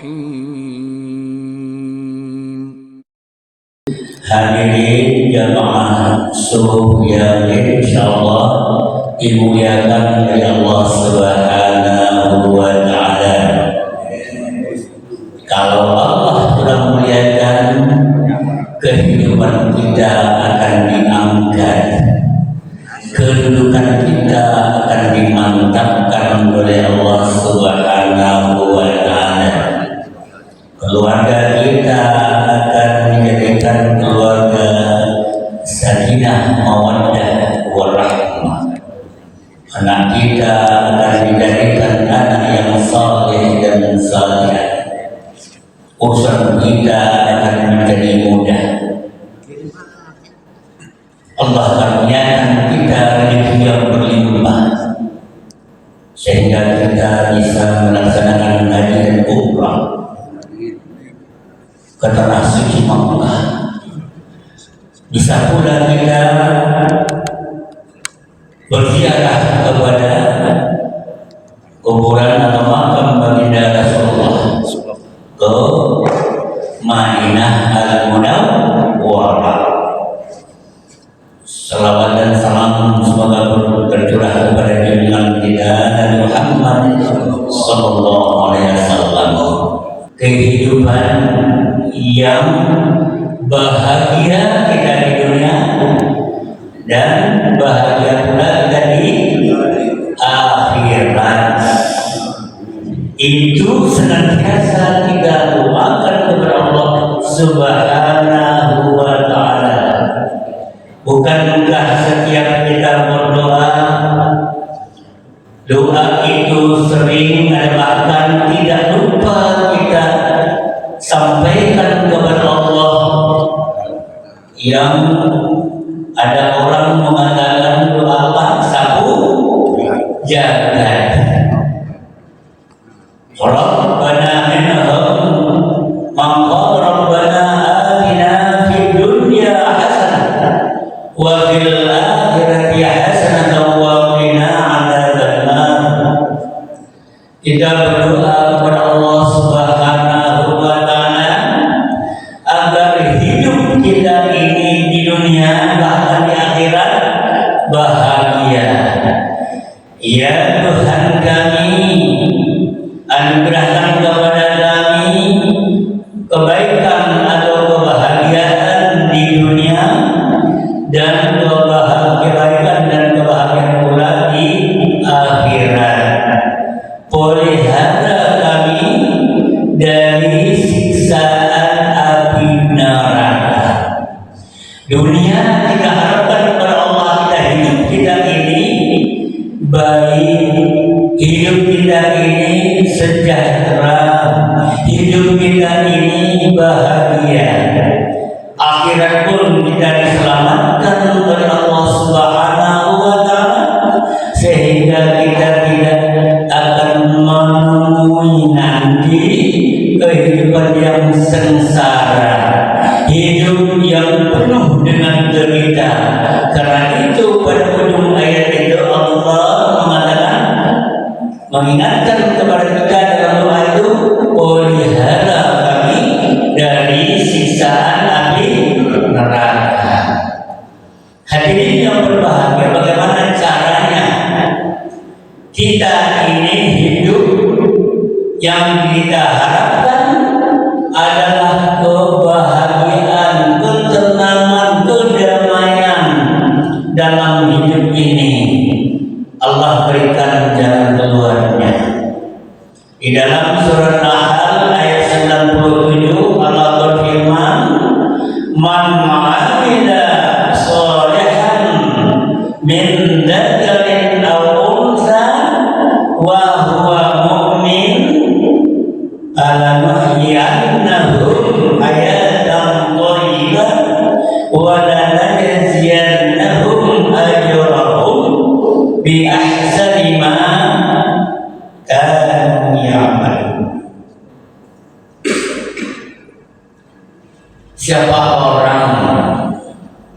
الرحيم. Hadirin jamaah subuh yang insyaallah dimuliakan oleh Allah Subhanahu wa taala. Kalau Allah sudah muliakan, kehidupan kita akan diangkat, kedudukan kita akan dimantapkan oleh Allah Subhanahu wa taala. Keluarga kita akan dijadikan keluarga sakinah mawaddah warahmah. Anak kita akan dijadikan anak yang saleh dan salihah. Urusan kita akan menjadi mudah. Allah karuniakan kita rezeki yang berlimpah sehingga kita bisa melaksanakan haji dan umrah ke tanah suci Makkah. Bisa pula kita berziarah kepada kuburan atau makam baginda Rasulullah ke Madinah Al-Munawwarah. Salawat dan salam semoga tercurah kepada junjungan kita Nabi Muhammad sallallahu alaihi wasallam. Kehidupan yang bahagia kita di dunia dan bahagia pula kita di akhirat. Itu senantiasa kita doakan kepada Allah Subhanahu wa taala. Bukankah setiap kita berdoa, doa itu sering bahkan tidak lupa kita sampaikan kepada Allah, yang ada orang mengatakan doa apa? Sapu jagat. Rabbana minhum maqal Rabbana atina fid dunya hasanah wa fil akhirati hasanah wa qina adzabannar. Kita berdoa kepada Allah Subhanahu wa taala agar hidup kita ini di dunia bahkan di akhirat bahagia. Ya Tuhan kami, anugerahkan kepada kami kebaikan atau kebahagiaan di dunia dan kebaikan dan kebahagiaan pula di akhirat. Pelihara kami dari siksaan api neraka. Dunia kita harapkan kepada Allah, kita hidup kita ini baik, hidup kita ini sejahtera, hidup kita ini bahagia. Akhirat pun kita diselamatkan oleh Allah Subhanahu wa taala sehingga kita tidak akan menemui nanti kehidupan yang sengsara, hidup yang penuh dengan derita. Karena itu pada ujung ayat itu Allah mengatakan, mengingatkan kepada kita dalam doa itu, pelihara kami dari siksaan api neraka. Hadirin yang berbahagia, bagaimana caranya kita ini hidup? Yang kita harapkan adalah kebahagiaan, ketenangan, kedamaian dalam hidup ini. Allah berikan jalan keluarnya. Di dalam surat Nahl ayat 97 Allah berfirman, "Man 'amila shalihan min dzakarin aw untha wa huwa mu'min falanuhyiyannahum hayatan thayyibah wa lanajziyannahum ajrahum bi ahsani ma kanu ya'malun." Siapa orang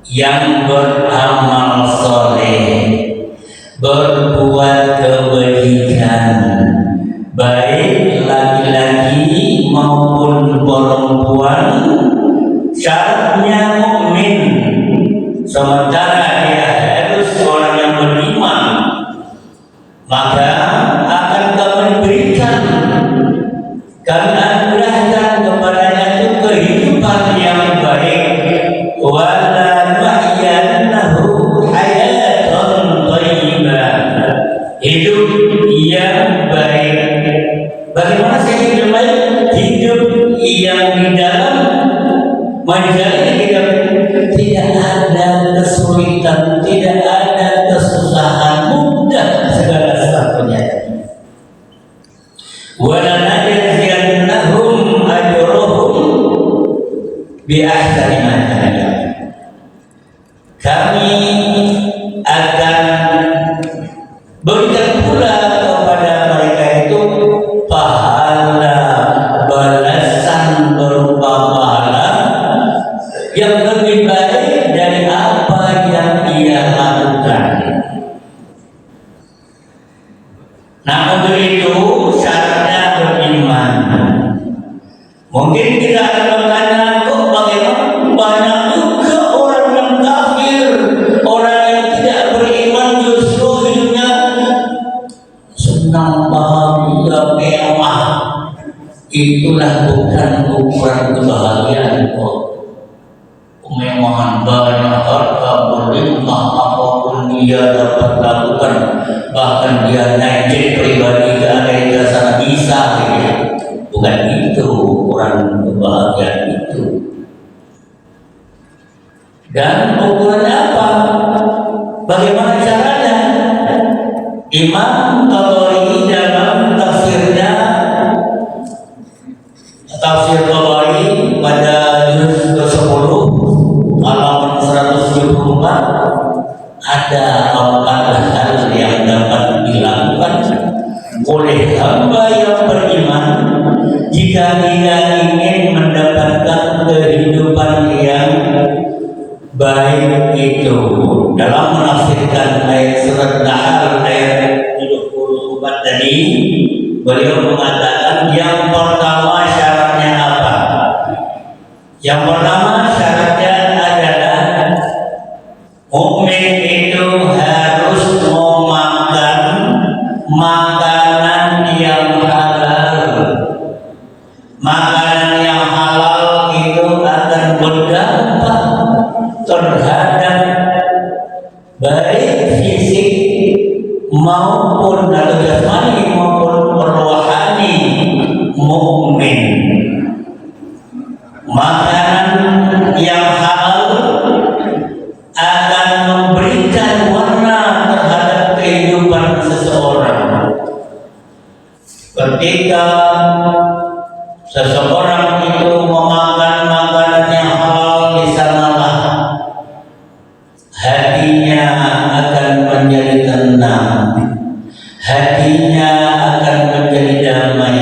yang beramal soleh, berbuat kebajikan, baik laki-laki syaratnya mukmin, sementara dia harus orang yang beriman, maka akan kami berikan, kami anugerahkan kepadanya itu kehidupan yang baik, wala nuhyiyannahu hayatan thayyibah, hidup yang baik. Bagaimana sih hidup baik? Hidup yang di dalam menjalani hidup tidak ada kesulitan, tidak ada kesusahan, mudah segala sesuatunya. Wala najziyannahum ajrahum bi ahsani ma kanu. Kami akan berikan pula kepada mereka itu pahala, balasan berupa pahala yang lebih baik dari apa yang ia lakukan. Nah, untuk itu syaratnya beriman. Mungkin kita akan bertanya, kok bagaimana banyak juga orang yang kafir, orang yang tidak beriman justru hidupnya senang, bahagia, mewah. Itulah bukan ukuran kebahagiaan kok. Kemewahan, banyak harta, berlimpah, apapun dia dapat lakukan, bahkan dia naik jet pribadi ke Amerika sana bisa, gitu. Bukan itu ukuran kebahagiaan itu. Dan ukuran apa? Bagaimana caranya? Imam Tabari dalam tafsirnya, tafsir Tabari pada juz ke-10 halaman 174 ada 4 hal yang dapat dilakukan oleh hamba yang beriman jika dia ingin mendapatkan kehidupan yang baik itu. Dalam menafsirkan ayat surat Nahl ayat 74 tadi, beliau mengatakan yang pertama syaratnya apa? Yang pertama syaratnya adalah mukmin itu harus memakan makanan yang halal. Makanan yang halal itu akan berdampak terhadap baik fisik maupun jasmani maupun rohani mukmin. Makanan yang halal akan memberikan warna terhadap kehidupan seseorang. Ketika seseorang itu memakan makanan yang halal, di sanalah hatinya akan menjadi tenang, hatinya akan menjadi damai,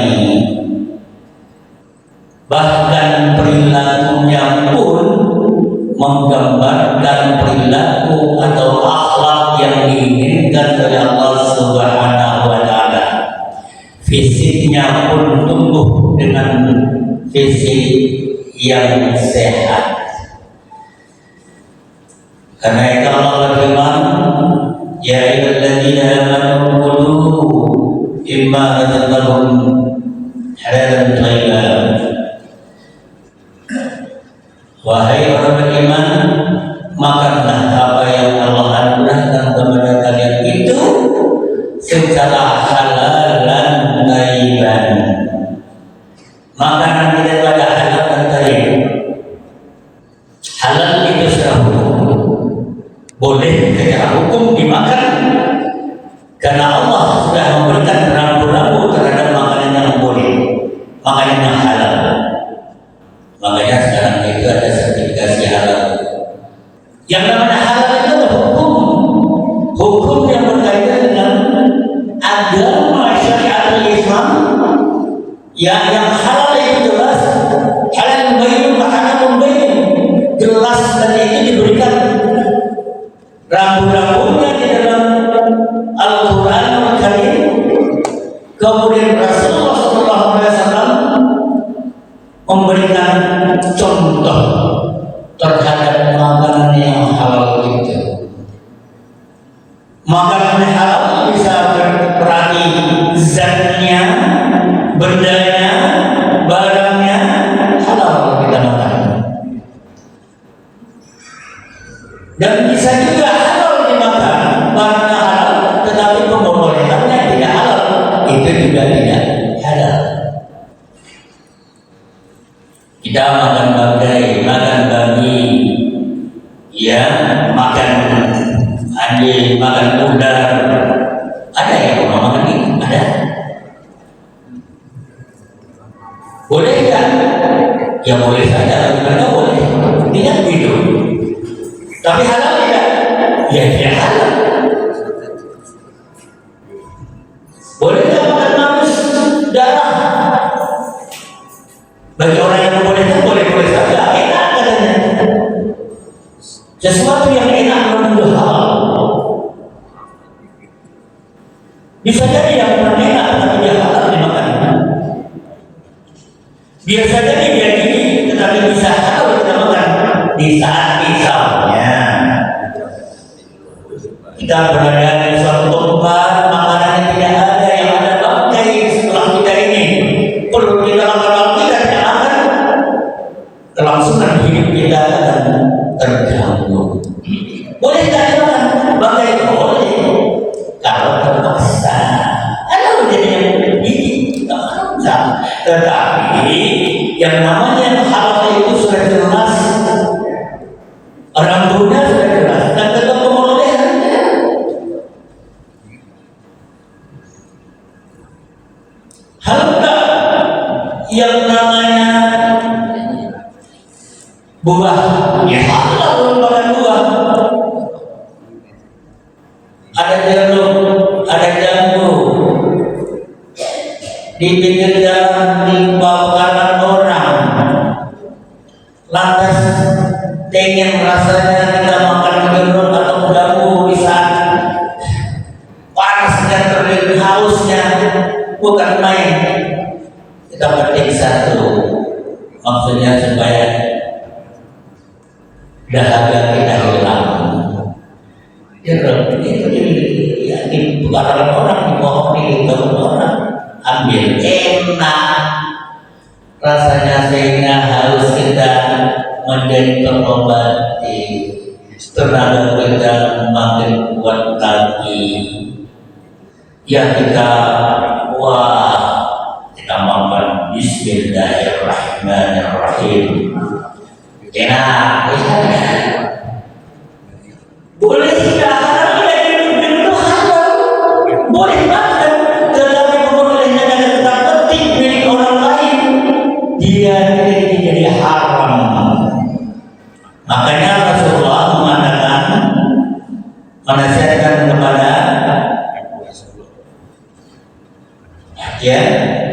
bahkan perilakunya pun menggambarkan perilaku atau akhlak yang diinginkan oleh Allah Subhanahu wa Ta'ala. Fisiknya pun tumbuh dengan fisik yang sehat. Karena itu Allah berfirman, ya ayyuhalladzina amanu kulu mimma razaqnakum halalan thayyiban. Wahai orang beriman, makanlah apa yang Allah anugerahkan kepada kalian itu secara halal dan thayyiban. Makanan kita pada halal dan thayyib. Halal itu secara hukum, boleh secara hukum dimakan, karena Allah sudah memberikan rambu-rambu terhadap makanan yang boleh, makanan yang halal. Makanya sekarang itu ada sertifikasi halal. Yang namanya halal itu adalah hukum yang berkaitan dengan agama syariat Islam. Yang halal itu jelas, halal bayyinun wa haramun bayyin, jelas, dan itu diberikan rambu-rambunya di dalam Al-Quran Al-Karim. Kemudian Rasulullah SAW memberikan contoh terhadap makanan yang halal itu. Makanan halal bisa berarti zatnya, bendanya, barangnya halal kita makan. Dan bisa juga halal dimakan, barangnya halal, tetapi pembolehannya tidak halal, itu juga tidak halal. Kita makan babi, ya, makan anjing, makan ular. Ada ya orang makan itu? Ada. Boleh nggak? Ya boleh saja, karena boleh. Tidak begitu. Tapi halal tidak? Ya tidak halal. Boleh nggak makan manusia darah? Bagi orang yang boleh saja, enak katanya. Sesuatu yang enak menurut halal. Bisa jadi yang enak tetapi dia halal dimakan. Biasa jadi dia gini tetapi bisa halal kita makan. Di saat misalnya kita berada di suatu tempat makanannya tidak ada, yang ada bangkai setelah kita ini, perlu kita makan kita tidak makan, kelangsungan hidup kita akan terganggu. Boleh tidak makan bangkai? Boleh kalau terpaksa. Kalau jadi yang begini terpaksa. Tetapi yang namanya halal itu sudah jelas, orang Buddha sudah jelas, dan tetap pemolehannya. Halal tak yang namanya buah? Ya halal makan buah. Ada jeruk, ada jambu, di pinggir jalan di bawah orang. Lantas ingin rasanya kita makan jeruk atau jambu di saat panasnya, terik, hausnya, bukan main. Kita petik satu, maksudnya supaya dahaga kita hilang. Jeruk itu di bukaran orang, di pohon, di daun orang, ambil, enak rasanya sehingga harus kita menjadi pengobati, tenaga kita makin kuat lagi. Ya kita kita makan Bismillahirrahmanirrahim. Enak, boleh tidak halal itu halal, boleh makan, tetapi pemolehnya tetap penting milik orang lain, dia tidak jadi haram. Makanya Rasulullah mengatakan, menasihatkan kepada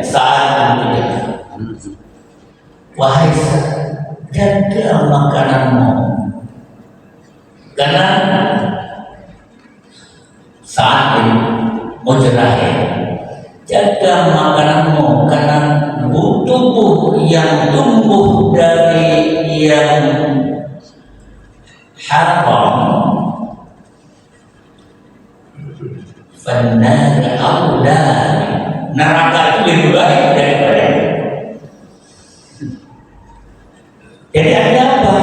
saat itu, wahai jaga makananmu, karena saat ini mujrahir, jaga makananmu karena tubuh yang tumbuh dari yang haram, benar aula, neraka itu lebih baik daripada. Jadi ada apa?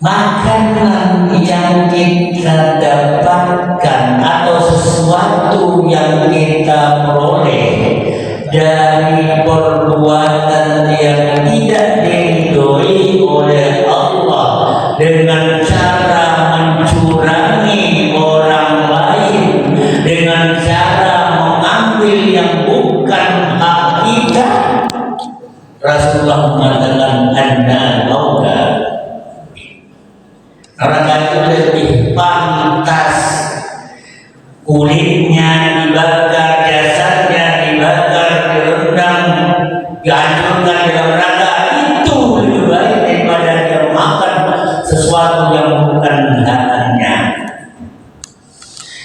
Makanan yang kita dapatkan atau sesuatu yang kita peroleh dari perbuatan yang tidak diridhoi oleh Allah dengan cara mencurangi orang lain, dengan cara mengambil yang bukan hak kita, Rasulullah mengatakan anna mauka, neraka itu lebih pantas kulitnya dibakar, jasadnya dibakar, direndam, dihancurkan di dalam neraka, itu lebih baik daripada dia makan sesuatu yang bukan haknya.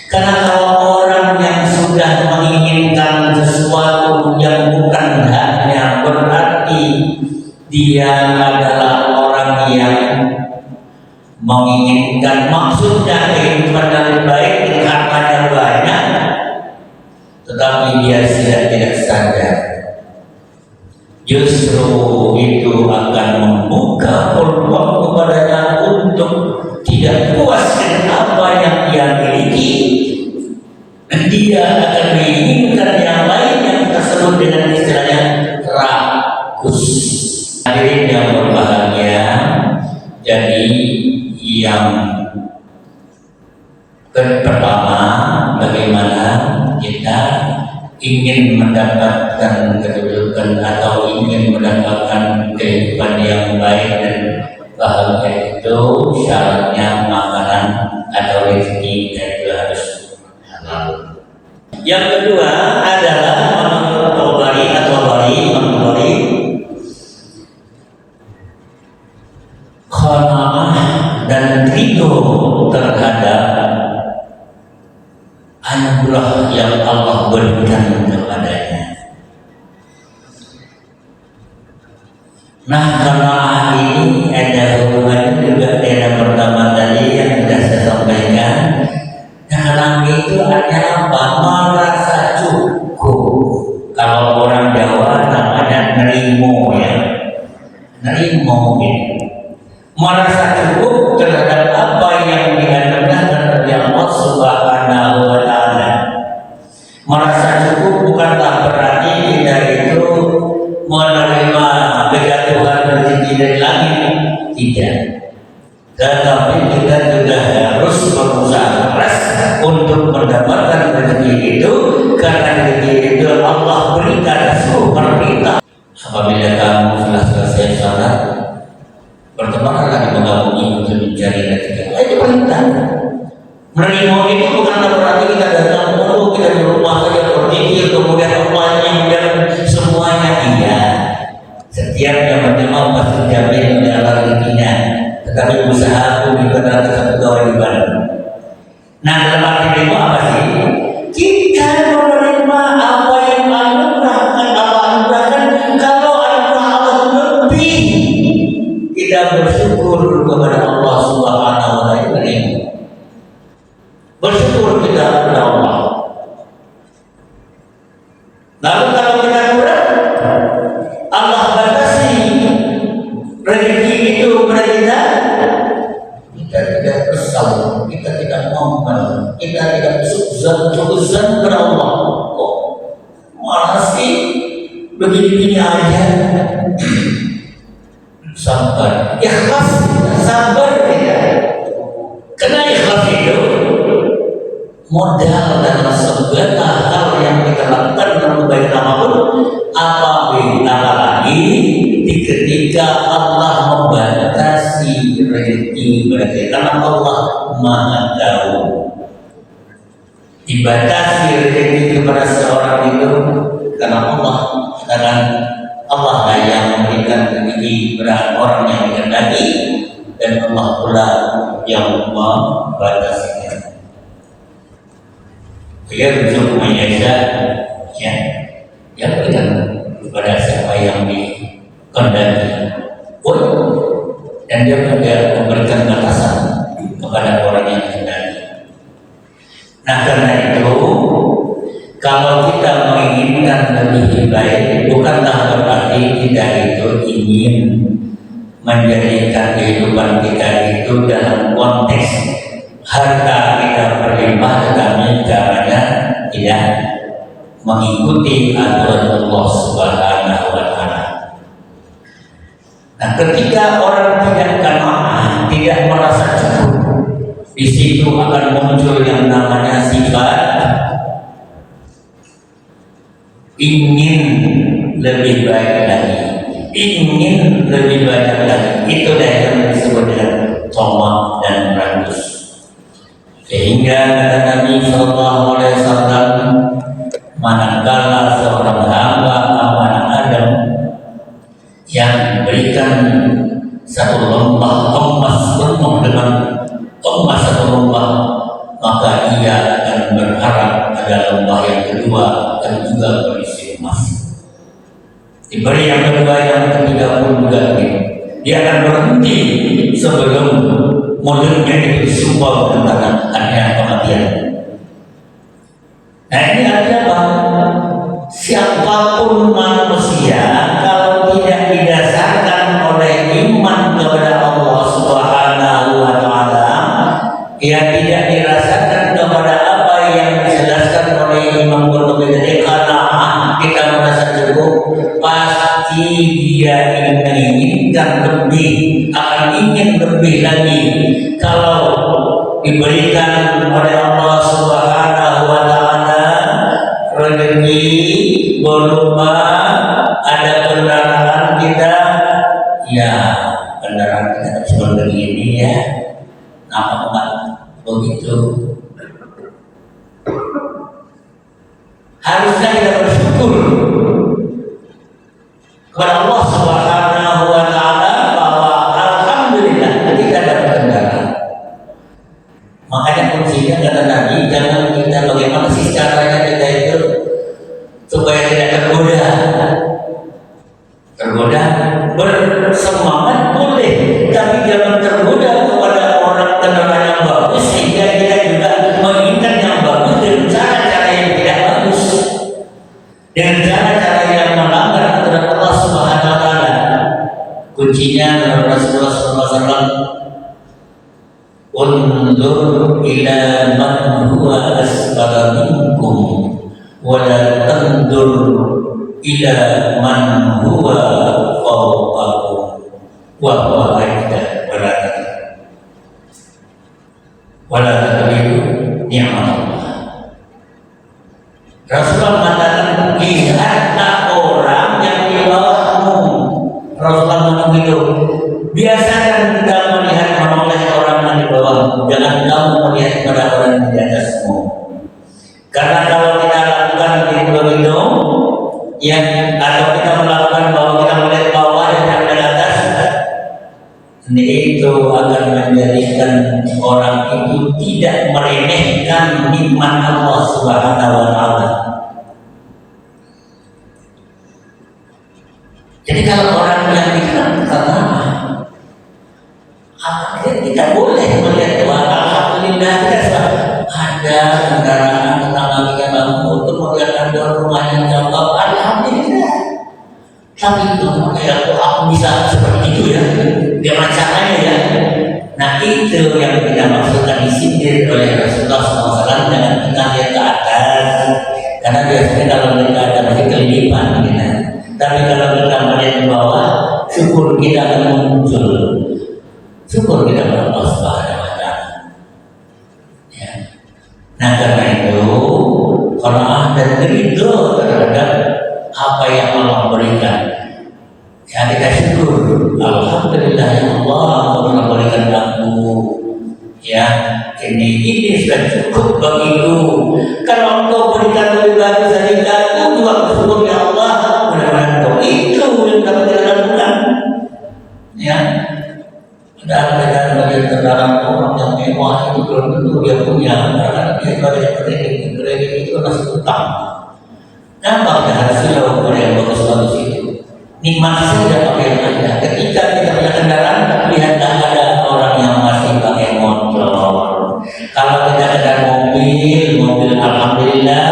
Karena kalau orang yang sudah menginginkan sesuatu yang bukan haknya, berarti dia adalah orang yang menginginkan maksudnya kehidupan yang baik, hartanya banyak, tetapi dia tidak sadar justru itu akan membuka peluang kepadanya untuk tidak puas dengan apa yang dia miliki. Dia akan menginginkan yang lain yang kita sebut dengan istilahnya rakus. Hadirin yang berbahagia, jadi yang pertama, bagaimana kita ingin mendapatkan kedudukan atau ingin mendapatkan kehidupan yang baik dan bahagia, itu syaratnya makanan atau rezeki itu harus halal. Yang kedua adalah menghindari qanaah dan ridho terhadap anugerah yang Allah berikan kepadanya. Nah, qanaah ini ada hubungannya juga dengan pertama tadi yang sudah saya sampaikan. Qanaah itu artinya apa? Merasa cukup. Kalau orang Jawa namanya nerimo, ya, nerimo gitu. Merasa cukup terhadap apa yang dianugerahkan oleh Allah Subhanahu wa Ta'ala. Merasa cukup bukanlah berarti kita itu menerima kejatuhan rezeki dari langit, tidak. Tetapi kita juga harus berusaha keras untuk mendapatkan rezeki itu, karena rezeki itu Allah berikan super kita. Apabila kamu sudah selesai sholat, bertemanlah menggabungi untuk mencari rezeki. Itu perintah. Menerima itu bukanlah berarti kita datang mulu, kita di rumah saja berpikir kemudian Allah yang semuanya. Iya, setiap yang berjemaah pasti dijamin oleh Allah rezekinya, tetapi usaha pun juga adalah satu kewajiban. Nah, dalam arti itu apa sih? Kita menerima apa yang Allah anugerahkan. Kalau anugerah Allah lebih, kita bersyukur kepada Allah Subhanahu wa Ta'ala. Bersyukur kita kepada Allah. Lalu kalau kita kurang, Allah batasi rezeki itu kepada kita tidak kesal, kita tidak ngomel, kita tidak suzan kepada Allah. Kok malah sih begini-begini aja? Sabar, ikhlas, sabar ya. Karena ikhlas itu modal dalam segala hal yang kita lakukan dalam kebaikan apapun, apalagi ketika Allah membatasi rezeki mereka, karena Allah Maha Tahu. Dibatasi rezeki kepada seorang itu karena Allah katakan Allah lah yang memberikan rezeki kepada orang yang dikehendaki, dan Allah pula yang membatasinya. Dia bersyukur menyesal, ya, yang berikan kepada siapa yang dikehendaki. Dan dia juga memberikan batasan kepada orang yang dikehendaki. Nah, karena itu, kalau kita menginginkan lebih baik, bukanlah berarti kita itu ingin menjadikan kehidupan kita itu dalam konteks harta kita berlimpah, tetapi caranya tidak mengikuti aturan Allah Subhanahu wa Ta'ala. Nah, ketika orang tidak qanaah, tidak merasa cukup, di situ akan muncul yang namanya sifat ingin lebih baik lagi, ingin lebih banyak lagi. Itu yang disebut dengan tamak dan rakus. Sehingga kata Nabi Sallallahu Alaihi Wasallam, manakala seorang hamba amanah Adam yang diberikan satu lembah emas penuh dengan emas satu lembah, maka ia akan berharap ada lembah yang kedua dan juga berisi emas. Diberi yang kedua, yang ketiga pun juga dia akan berhenti sebelum mulutnya itu sumpah mengatakan adanya kematian. Nah ini artinya apa? Siapapun manusia kalau tidak didasarkan oleh iman kepada Allah Subhanahu wa Ta'ala, ya tidak dirasakan kepada apa yang dijelaskan oleh Imam Qurtubi tadi, karena kita merasa cukup, pasti dia menginginkan lebih, akan ingin lebih lagi. Kalau diberikan oleh Allah Subhanahu wa Ta'ala rezeki berupa ada kendaraan kita, ya kendaraan kita seperti ini ya, apa begitu. Harusnya kita bersyukur kepada Allah Subhanahu wa Ta'ala bahwa alhamdulillah kita dapat kendaraan. Makanya kuncinya kata Nabi, jangan kita bagaimana sih caranya kita itu supaya tidak tergoda bersemangat boleh, tapi jangan tergoda kepada orang kendaraan yang bagus sehingga kita juga menginginkan yang bagus dengan cara-cara yang tidak bagus, dengan cara-cara yang melanggar aturan Allah Subhanahu wa Ta'ala. Kuncinya menurut Rasulullah SAW, undur ila man huwa asfala minkum wa la tandur ila man huwa fawqakum wa huwa ajda wa la tadribu ni'mat Allah. Rasulullah mengatakan, lihatlah orang yang di bawahmu. Rasulullah mengatakan, biasakan kita melihat menoleh orang yang di bawah, jangan kamu melihat pada orang yang di atasmu. Karena kalau kita lakukan begitu, ya, atau kita melakukan bahwa kita melihat bawah dan tidak atas, itu akan menjadikan orang itu tidak meremehkan nikmat Allah Subhanahu wa Ta'ala. Jadi kalau orang yang dikenal pertama, kita boleh melihat bahwa alhamdulillah kita ada kendaraan tetangga kita bangun untuk melihat ada rumah yang jauh, alhamdulillah. Tapi itu kayak aku bisa seperti itu ya, gimana caranya ya? Nah itu yang kita maksudkan disindir oleh Rasulullah SAW dengan kita lihat ke atas, karena biasanya kalau melihat ke atas masih kelipan gitu. Tapi kalau kita melihat ke bawah, syukur kita akan muncul. Syukur kita kepada Allah Subhanahu wa Ta'ala. Ya. Nah karena itu, kalau Anda ridho terhadap apa yang Allah berikan, ya kita syukur. Alhamdulillah ya Allah, Allah telah berikan aku. Ya, ini sudah cukup bagiku. Kalau Engkau berikan lebih bagus dari aku, juga bersyukur ya Allah. Mudah-mudahan itu yang dapat kita lakukan. Ya. Dan bagian kendaraan orang yang mewah itu belum tentu dia punya, karena dia bagian kredit itu masih utang. Nampak dah hasil yang bagus-bagus itu. Nikmat saja pakai yang ada. Ketika kita punya kendaraan, lihatlah ada orang yang masih pakai motor. Kalau kita ada mobil alhamdulillah,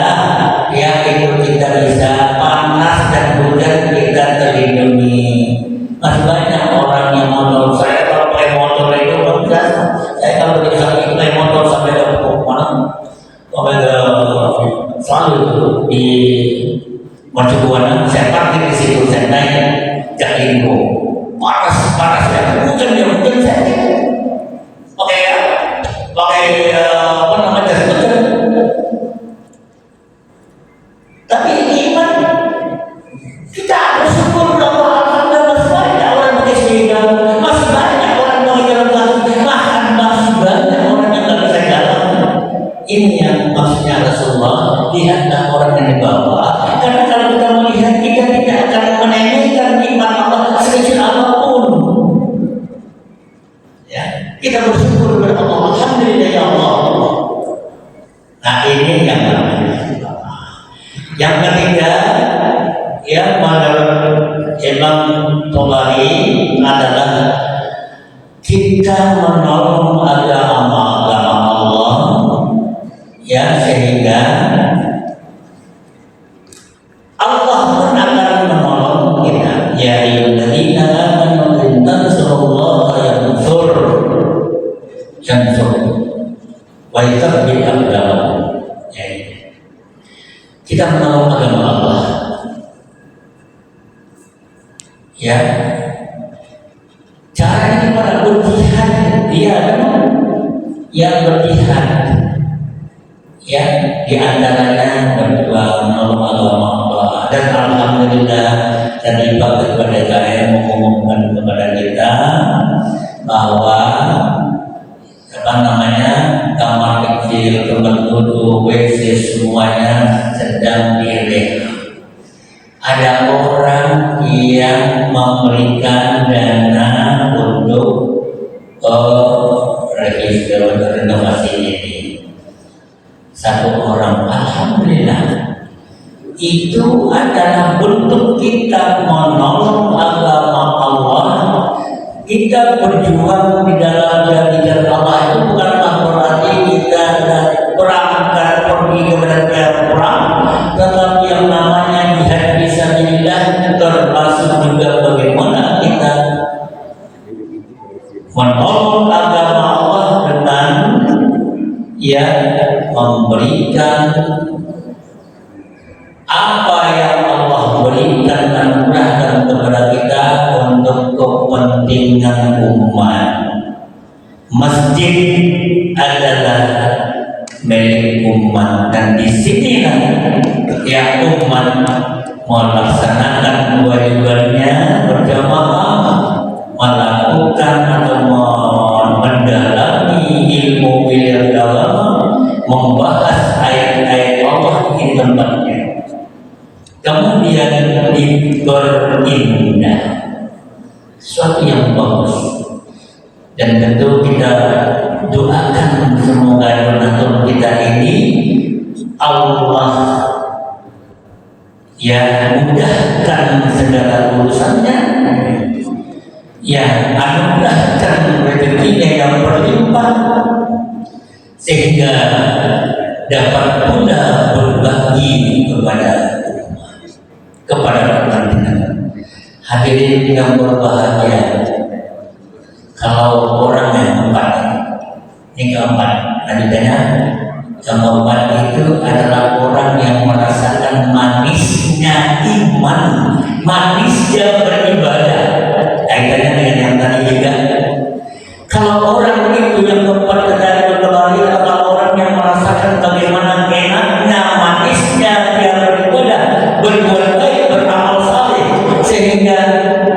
ya itu kita bisa panas dan hujan kita terlindungi. Masih banyak orang yang motor. Saya kalau pakai motor itu bagus. Saya kalau bisa pakai motor sampai ke mana? Sampai ke selalu di Mercubuana. Saya parkir di situ, saya naik Jaklingko. Panas ya. Hujan saya pakai apa namanya jas hujan. Tapi iman kita bersyukur bahwa alhamdulillah masih banyak orang pakai sepeda, masih banyak orang pakai jalan kaki, bahkan masih banyak orang yang nggak bisa jalan. Ini yang maksudnya Rasulullah, lihatlah orang yang di bawah. Karena kalau kita melihat, kita tidak akan menemehkan nikmat Allah sekecil apapun. Ya, kita bersyukur kepada Allah. Alhamdulillah ya Allah. Nah ini yang namanya. Yang ketiga, yang menurut Imam Tabari adalah kita menolong agama Allah, ya, sehingga Allah pun akan menolong kita. Ya ayyuhalladzina amanu in tansurullaha yansurkum wa yuthabbit aqdamakum. Ya, kita menolong agama Allah. Ya, caranya pada berjihad, dia yang berjihad, ya, di antaranya berjuang menolong agama Allah. Dan alhamdulillah tadi Pak Ketua DKM mengumumkan kepada kita bahwa kamar kecil, tempat duduk, WC semuanya sedang direhab. Ada orang yang memberikan dana untuk renovasi ini. Satu orang, alhamdulillah. Itu adalah bentuk kita menolong agama Allah. Kita berjuang di dalam jalan Allah itu bukanlah berarti kita berangkat pergi kepada perang, tetapi yang namanya jihad fisabilillah termasuk juga bagaimana kita menolong agama Allah dengan ya memberikan apa yang Allah berikan anugerahkan kepada kita untuk kepentingan umat. Masjid adalah milik umat, dan di sinilah ya umat melaksanakan kewajibannya berjamaah, melakukan atau mendalami ilmu agama, membahas ayat-ayat Allah di tempatnya. Kemudian diperindah, suatu yang bagus. Dan tentu kita doakan semoga donatur kita ini Allah ya mudahkan segala urusannya, ya anugerahkan rezekinya yang berlimpah, sehingga dapat pula berbagi kepada kepentingan. Hadirin yang berbahagia, kalau orang yang keempat, ini keempat, adanya keempat itu adalah orang yang merasakan manisnya iman, manisnya beribadah. Kaitannya dengan yang tadi juga. Kalau orang itu yang keempat tadi kembali adalah orang yang merasakan bagaimana enaknya, manisnya dia beribadah, berbuat baik, beramal saleh, sehingga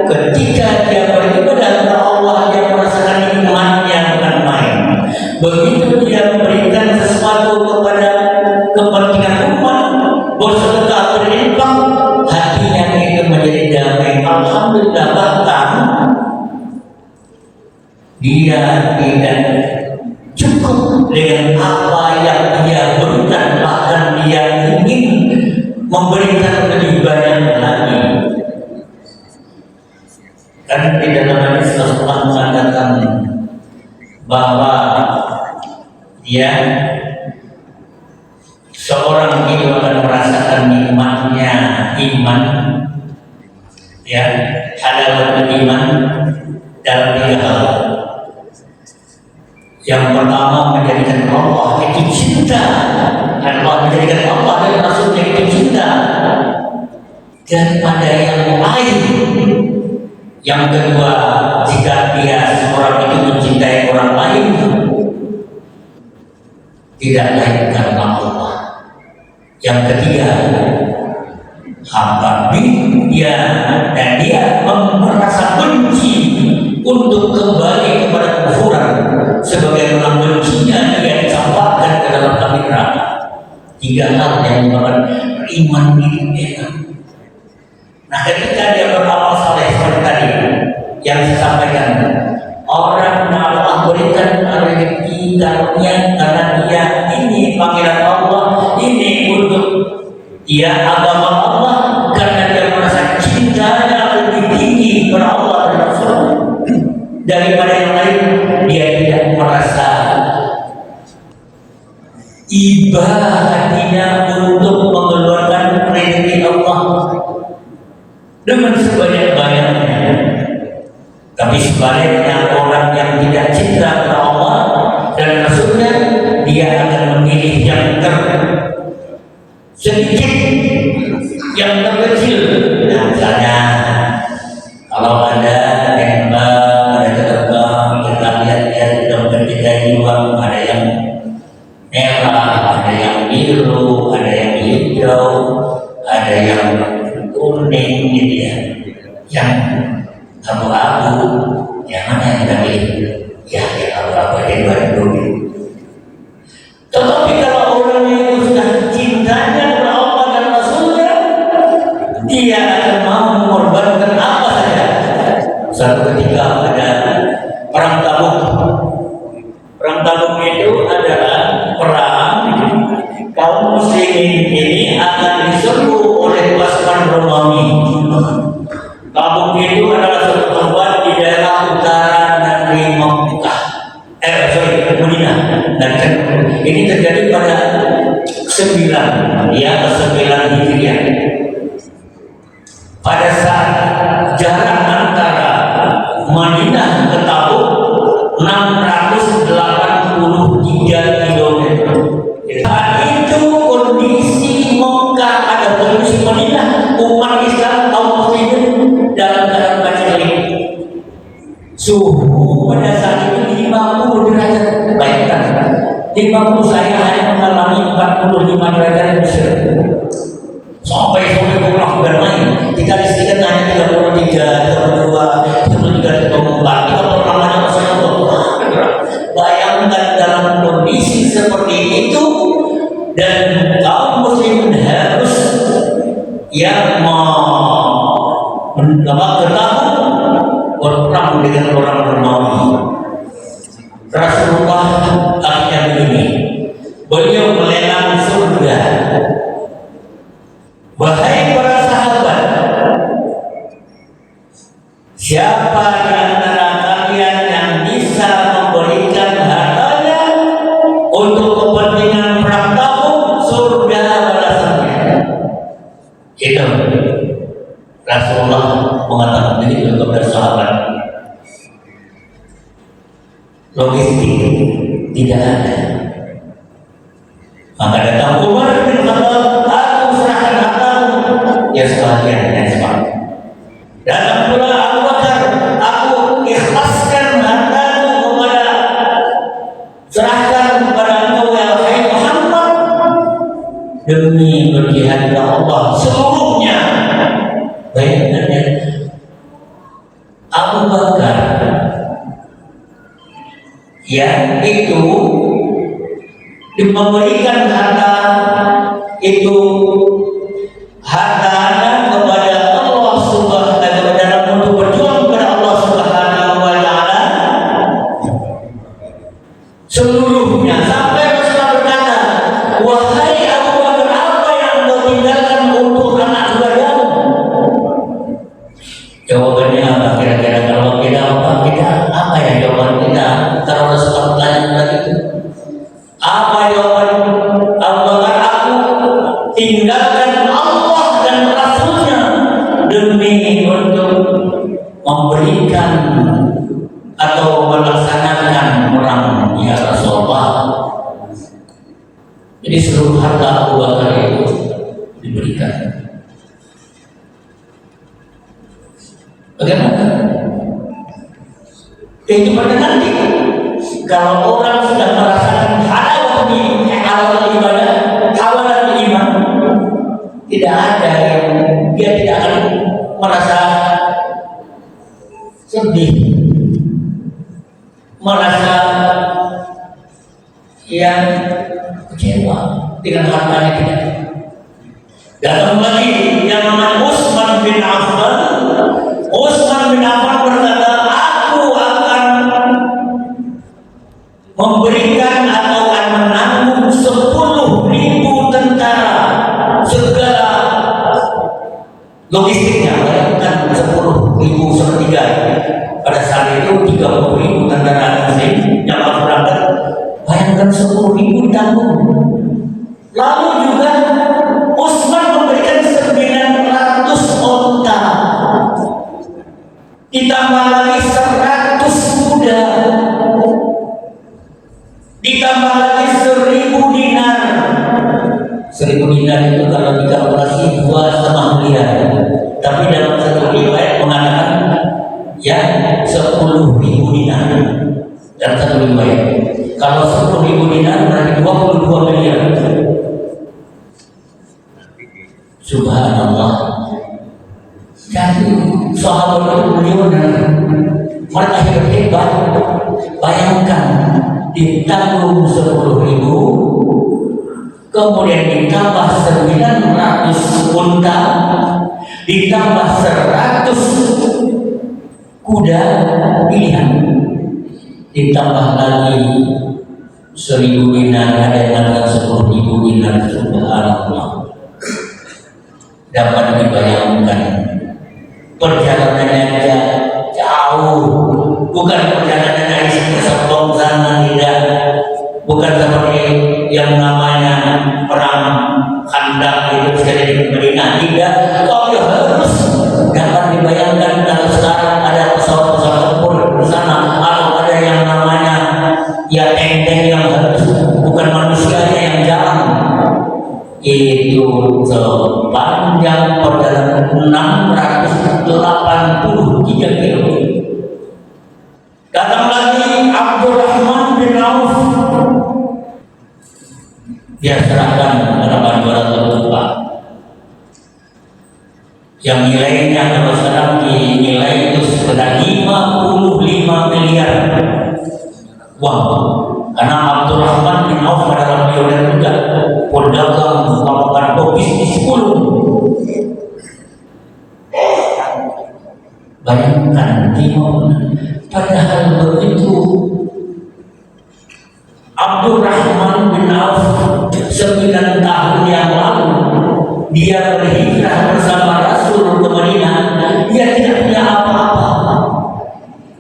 ketika dia beribadah kepada Allah dia merasakan nikmatnya bukan main. Begitu dia memberikan sesuatu kepada kepentingan umat, bersedekah, berinfak, hatinya itu menjadi damai. Alhamdulillah, bahkan dia tidak cukup dengan apa yang dia berikan, bahkan dia ingin memberikan lebih banyak lagi. Kan di dalam hadis Rasulullah mengatakan bahwa dia seorang itu akan merasakan nikmatnya iman, ya, halawatul iman dalam 3 hal. Yang pertama, menjadikan Allah itu cinta. Allah menjadikan Allah dan Rasulnya itu cinta daripada yang lain. Yang kedua, jika dia seorang itu mencintai orang lain, tidak lain karena Allah. Yang ketiga, apabila dia merasa benci untuk kembali kepada kufuran, sebagaimana bencinya dia dicampakkan ke dalam api neraka. 3 hal yang merupakan iman itu enak. Nah, ketika dia beramal saleh seperti tadi yang saya sampaikan, orang yang Allah berikan rezeki karunia karena dia ini panggilan Allah, ini untuk dia agama Allah, karena dia merasa cintanya lebih tinggi kepada Allah dan Rasul. daripada yang lain, dia tidak merasa iba hatinya untuk mengeluarkan rezeki Allah dengan sebanyak-banyaknya. Tapi sebaliknya, orang yang tidak cinta kepada Allah dan Rasulnya, dia akan memilih yang sedikit, yang terkecil. Nah, misalnya kalau ada tembak, ada terbang, kita lihat-lihat dalam ketika jiwa, ada yang merah, ada yang biru, ada yang hijau, ada yang kuning, gitu ya. Yang abu-abu, yang mana yang kita pilih? Ya, yang abu-abu aja dua. Tetapi kalau orang yang sudah cintanya kepada Allah dan Rasulnya, dia akan mau mengorbankan apa saja. Suatu ketika ada perang Tabuk. Perang Tabuk itu adalah perang kaum muslimin ini akan diserbu oleh pasukan Romawi. Tabuk itu adalah suatu tempat di daerah utara negeri Mekah. Madinah. Dan ini terjadi pada 9 Hijriah. Pada saat jarak antara Madinah ke Tabuk 683 km. Saat itu kondisi Mekah ada kondisi Madinah, umat Islam kaum muslimin dalam keadaan bacaan. Suhu pada saat itu 50 derajat. Bayangkan, 50 saya hanya mengalami 45 derajat Mesir. Sampai pulang bermain, kita listrikan hanya 33, 32, 34, 34 namanya Rasulullah. Bayangkan dalam kondisi seperti itu, dan kaum muslimin harus yang ketahui berperang dengan orang Romawi. Rasulullah akhirnya begini, beliau melelang surga. Wahai para sahabat, siapa di antara kalian yang bisa memberikan hartanya untuk kepentingan perang Tabuk, surga balasannya. Itu Rasulullah mengatakan begitu kepada sahabat. Logistik tidak ada. Maka datang Umar bin Khattab, aku serahkan hartamu. Ya sebagian, ya sebagian. Datang pula Abu Bakar, aku ikhlaskan hartamu kepada, serahkan kepada engkau ya wahai Muhammad, demi berjihad Allah seluruhnya. Bayangkan ya, Abu Bakar yang itu memberikan harta itu, hartanya kepada Allah Subhanahu wa taala untuk berjuang kepada Allah Subhanahu wa taala seluruhnya, sampai Rasulullah berkata, wahai Abu Bakar, apa yang kau tinggalkan untuk anak saudaramu? Jawabannya apa kira-kira? Kalau kita apa ya jawaban kita kalau Rasulullah bertanya begitu? Apa jawaban Abu Bakar? Aku tinggalkan Allah dan Rasulnya demi untuk memberikan atau melaksanakan perang ya Rasulullah. Jadi seluruh harta Abu Bakar itu diberikan. Bagaimana? Kehidupan nanti, kalau orang sudah merasakan halal ibadah, halal iman, tidak ada yang dia tidak akan merasa sedih, merasa yang kecewa dengan hartanya tidak. Datang lagi yang namanya Utsman bin Affan. Utsman bin Affan berkata, aku akan memberikan atau akan menanggung 10.000 tentara, segala logistiknya. Bayangkan 10.000 sepertiga pada saat itu 30.000 kendaraan muslim yang harus berangkat. Bayangkan 10.000 ditanggung. Lalu juga Utsman memberikan 900 onta, ditambah lagi 100 kuda, ditambah lagi 1.000 dinar. 1.000 dinar itu kalau dikalkulasi 2,5 miliar. Tapi dalam satu riwayat mengatakan ya 10.000 dinar. Dalam satu riwayat, kalau 10.000 dinar berarti 22 miliar. Subhanallah. Jadi sahabat itu beliau mereka hebat. Bayangkan ditanggung 10.000, kemudian ditambah 900 unta, ditambah 100 kuda pilihan, ditambah lagi 1.000 dinar, ada yang mengatakan 10.000 dinar. Subhanallah. Dapat dibayangkan perjalanannya jauh, bukan perjalanan dari sini sebelum sana, tidak, bukan seperti yang namanya perang Khandaq itu terjadi di Madinah, tidak. Kalau harus dapat dibayangkan kalau sekarang ada pesawat-pesawat tempur di sana, atau ada yang namanya ya tank-tank yang harus bukan manusianya yang jalan, itu sepanjang perjalanan 683 km. Datang lagi Abdurrahman bin Auf, dia serahkan berapa 200 perak yang nilainya kalau sekarang dinilai itu sekitar 55 miliar uang. Karena Abdurrahman bin Auf adalah miliarder juga, pedagang, melakukan bisnis pun. Bayangkan padahal begitu Abdurrahman bin Auf 9 tahun yang lalu dia berhijrah bersama Rasul ke Madinah, dia tidak punya apa-apa.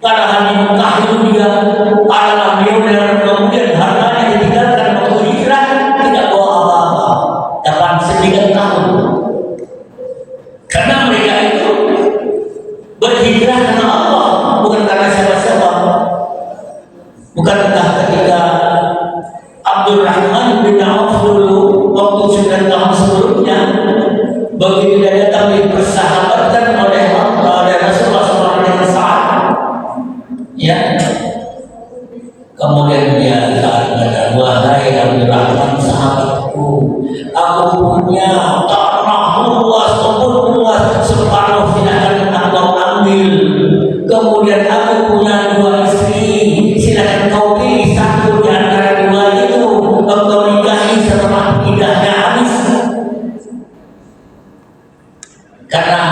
Padahal di Mekah itu dia adalah miliarder, kemudian hartanya ditinggalkan waktu hijrah, tidak bawa apa-apa. Dapat 9 tahun. Karena mereka itu berhijrah karena Allah, bukan karena siapa-siapa. Bukankah ketika Abdurrahman bin Auf dulu waktu 9 tahun sebelumnya begitu dia datang dipersahabatkan oleh Rasulullah SAW dengan Sa'ad, ya, kemudian dia berkata, wahai Abdurrahman sahabatku, aku punya tanah luas, kebun luas, separuh silakan engkau ambil. Kemudian aku punya 2 istri, silakan kau pilih satu di antara 2 itu, engkau nikahi setelah idahnya habis. Karena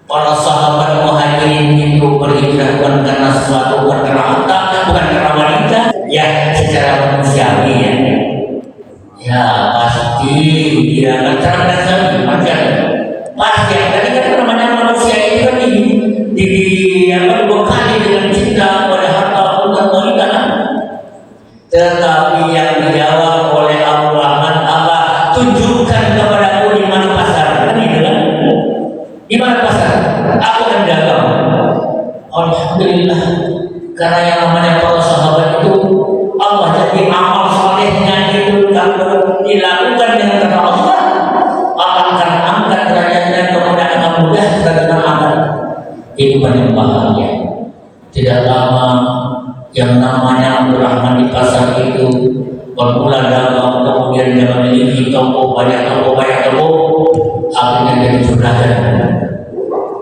para sahabat Muhajirin itu berhijrah bukan karena sesuatu, bukan karena harta, bukan karena wanita, ya secara manusiawi ya. Ya pasti dia akan cerdas sekali, macam pasti. Tadi kan namanya manusia itu kan dibekali dengan cinta pada harta dan wanita. Tetapi yang dijawab oleh Abdurrahman apa? Tunjukkan kepadaku di mana pasar, kan itu kan? Di mana pasar? Aku akan dagang. Alhamdulillah, karena yang namanya para sahabat itu Allah jadi amal solehnya itu kalau dilakukan dengan karena Allah akan angkat derajatnya, kemudian akan mudah dengan amal kehidupan yang bahagia. Tidak lama yang namanya Abdurrahman di pasar itu bermula dagang, kemudian dia memiliki toko, banyak toko, akhirnya jadi juragan.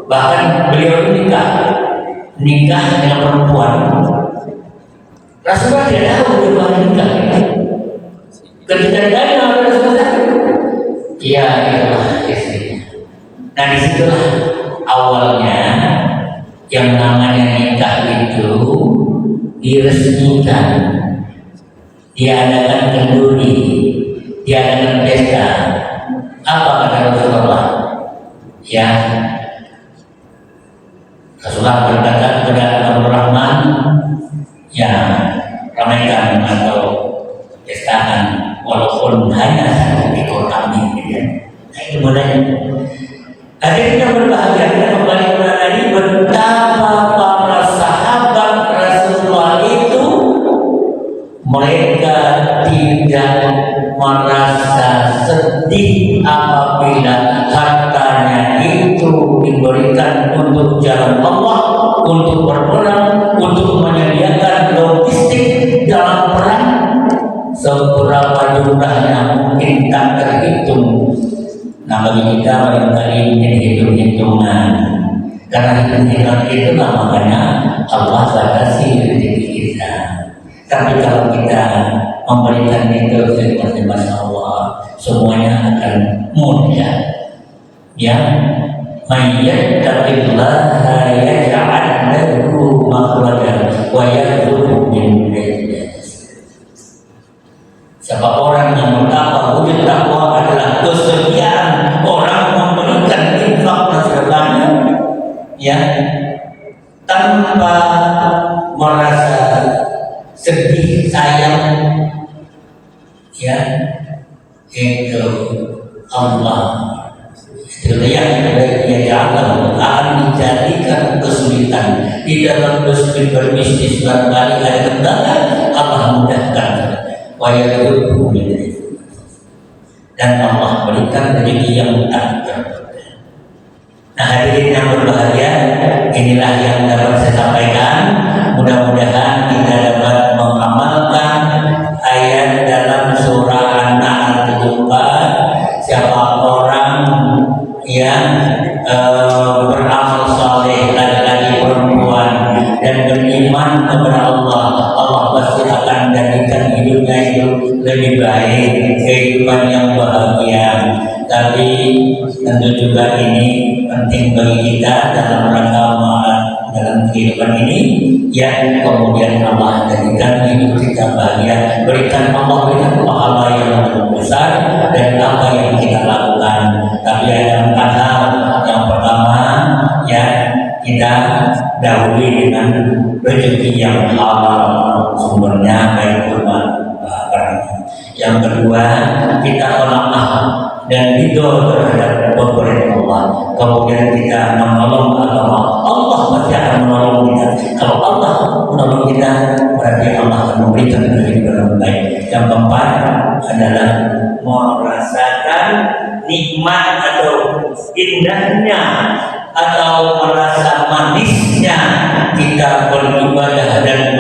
Bahkan beliau nikah dengan perempuan. Rasulullah tidak tahu dia nikah. Ketika ditanya oleh Rasulullah, iya itulah istrinya. Nah disitulah awalnya yang namanya nikah itu diresmikan, diadakan kenduri, diadakan pesta. Apa kata Rasulullah? Ya, Rasulullah berkata kepada Abdul Rahman, ya ramaikan atau pestakan walaupun hanya satu ekor kambing, gitu ya. Nah, itu mulai. Akhirnya berbahagia kita kembali kepada tadi betapa para sahabat Rasulullah itu mereka tidak merasa sedih apabila hartanya itu diberikan untuk jalan Allah, untuk berperang, untuk menyediakan logistik dalam perang. Seberapa jumlahnya mungkin tak terhitung. Nah, bagi kita barangkali mungkin hitung-hitungan. Karena hitung-hitungan itulah makanya Allah batasi rezeki kita. Tapi kalau kita memberikan itu seperti Masya Allah, semuanya akan mudah. Ya, mayyattaqillaha yaj'al lahu makhrajan wa yarzuqhu min haitsu. Siapa orang yang bertakwa, wujud takwa adalah kesediaan orang memberikan infak sedekahnya, ya, tanpa merasa sedih, sayang, ya, itu Allah yang akan menjadikan kesulitan di dalam berbisnis barangkali ada kendala, Allah mudahkan, dan Allah berikan rezeki yang tak terbatas. Nah, hadirin yang berbahagia, inilah yang dapat saya sampaikan. Mudah-mudahan kita dapat mengamalkan ayat dalam surah An-Nahl 74. Siapa orang yang beramal saleh, laki-laki perempuan, dan beriman kepada Allah, Allah pasti akan jadikan hidupnya itu lebih baik, kehidupan yang bahagia. Tapi tentu juga ini penting bagi kita dalam rangka dalam kehidupan ini, ya, kemudian Allah jadikan hidup kita bahagia, berikan pahala yang lebih besar dari apa yang kita lakukan. Tapi ada 4 hal. Yang pertama, ya, kita dahului dengan rezeki yang halal, sumbernya baik berupa barang. Yang kedua, kita qanaah dan ridho terhadap pemberian Allah. Kemudian kita menolong agama, Allah pasti akan menolong kita. Kalau Allah menolong kita, berarti Allah akan memberikan kehidupan yang baik. Yang keempat adalah merasakan nikmat atau indahnya atau merasa manisnya kita beribadah dan